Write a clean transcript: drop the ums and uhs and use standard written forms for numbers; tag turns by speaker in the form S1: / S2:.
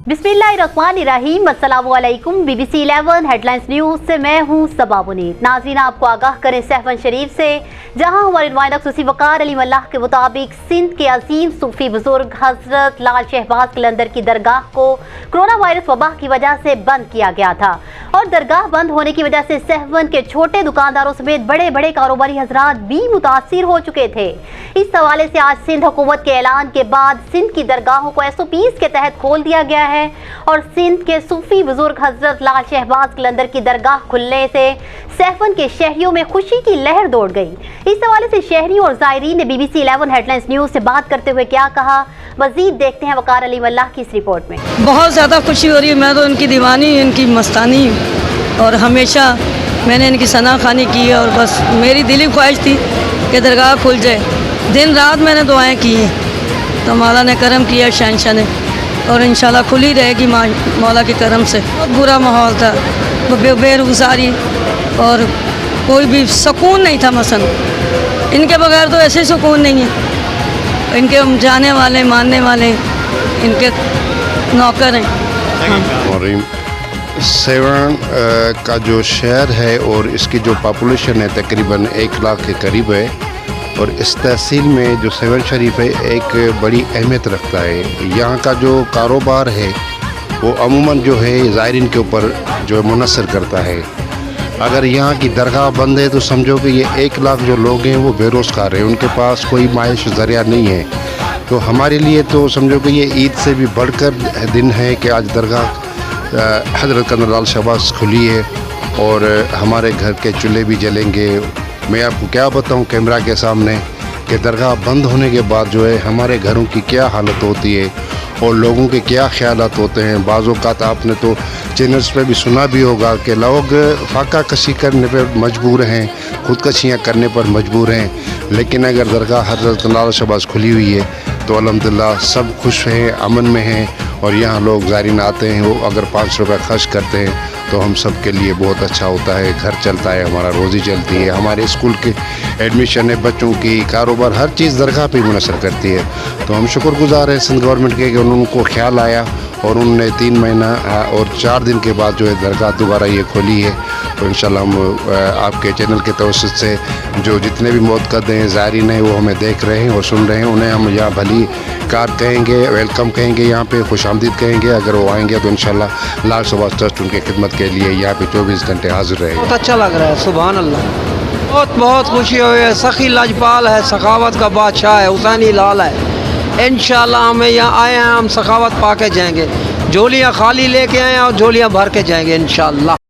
S1: बिस्मिल्लाहिर्रहमानिर्रहीम, अस्सलामुअलैकुम। BBC 11 headlines news से मैं हूँ सबा मुनीर। नाज़रीन, आपको आगाह करें सहवन शरीफ से, जहाँ हमारे नुमाइंदा खुसूसी वकार अली मल्लाह के मुताबिक सिंध के अजीम सूफी बुजुर्ग हजरत लाल शहबाज कलंदर की दरगाह को कोरोना वायरस वबा की वजह से बंद किया गया था और दरगाह बंद होने की वजह से सहवन के छोटे दुकानदारों समेत बड़े बड़े कारोबारी हजरात भी मुतासिर हो चुके थे। इस हवाले से आज सिंध हुकूमत के ऐलान के बाद सिंध की दरगाहों को SOPs के तहत खोल दिया गया है और सिंध के सूफी बुजुर्ग हजरत लाल शहबाज कलंदर की दरगाह खुलने से सहवन के शहरियों में खुशी की लहर दौड़ गई। इस हवाले से शहरियों और ज़ायरीन ने BBC 11 हेडलाइंस न्यूज से बात करते हुए क्या कहा, मजीद देखते हैं वकार अली मल्लाह की इस रिपोर्ट में।
S2: बहुत ज़्यादा खुशी हो रही है। मैं तो इनकी दीवानी, इनकी मस्तानी और हमेशा मैंने इनकी सना खानी की है और बस मेरी दिली ख्वाहिश थी कि दरगाह खुल जाए। दिन रात मैंने दुआएं की हैं तो मौला ने करम किया, शहंशाह ने, और इंशाल्लाह खुली रहेगी मौला के करम से। बहुत बुरा माहौल था, बेरोज़गारी और कोई भी सुकून नहीं था। मसन इनके बगैर तो ऐसे सुकून नहीं है। इनके जाने वाले, मानने वाले इनके नौकर हैं।
S3: सेवन का जो शहर है और इसकी जो पॉपुलेशन है तकरीबन 1 लाख के करीब है और इस तहसील में जो सेवन शरीफ है एक बड़ी अहमियत रखता है। यहाँ का जो कारोबार है वो अमूमन जो है ज़ायरीन के ऊपर जो मुनसर करता है। अगर यहाँ की दरगाह बंद है तो समझो कि ये 1 लाख जो लोग हैं वो बेरोज़गार हैं, उनके पास कोई माइश ज़रिया नहीं है। तो हमारे लिए तो समझो कि ये ईद से भी बढ़कर दिन है कि आज दरगाह हज़रत कलंदर लाल शहबाज खुली है और हमारे घर के चूल्हे भी जलेंगे। मैं आपको क्या बताऊं कैमरा के सामने कि दरगाह बंद होने के बाद जो है हमारे घरों की क्या हालत होती है और लोगों के क्या ख्यालात होते हैं। बाज़ औक़ात आपने तो चैनल्स पे भी सुना भी होगा कि लोग फाका कशी करने पर मजबूर हैं, ख़ुदकशियाँ करने पर मजबूर हैं, लेकिन अगर दरगाह हज़रत लाल शहबाज खुली हुई है तो अल्हम्दुलिल्लाह सब खुश हैं, अमन में हैं। और यहाँ लोग ज़ायरीन आते हैं, वो अगर 5 रुपये खर्च करते हैं तो हम सब के लिए बहुत अच्छा होता है। घर चलता है, हमारा रोज़ी चलती है, हमारे स्कूल की एडमिशन है बच्चों की, कारोबार, हर चीज़ दरगाह पे मुनसर करती है। तो हम शुक्रगुज़ार हैं सिंध गवर्नमेंट के कि उनको ख्याल आया और उन्होंने 3 महीना और 4 दिन के बाद जो है दरगाह दोबारा ये खोली है। तो इंशाल्लाह हम आपके चैनल के तवस्सुत से जो जितने भी मोतकद हैं, ज़ायरीन हैं, वो हमें देख रहे हैं और सुन रहे हैं, उन्हें हम यहाँ भली कार कहेंगे, वेलकम कहेंगे, यहाँ पे खुशामदीद कहेंगे। अगर वो आएंगे तो इंशाल्लाह लाल शहबाज ट्रस्ट उनकी खिदमत के लिए यहाँ पे 24 घंटे हाजिर रहेगा।
S4: बहुत अच्छा लग रहा है, सुभान अल्लाह। बहुत खुशी हुई है। सखी लाजपाल है, सखावत का बादशाह है, हुसैनी लाल है। इंशाल्लाह हमें यहाँ आए हैं, हम सखावत पा के जाएंगे। झोलियाँ खाली लेके आए हैं और झोलियाँ भर के जाएंगे इंशाल्लाह।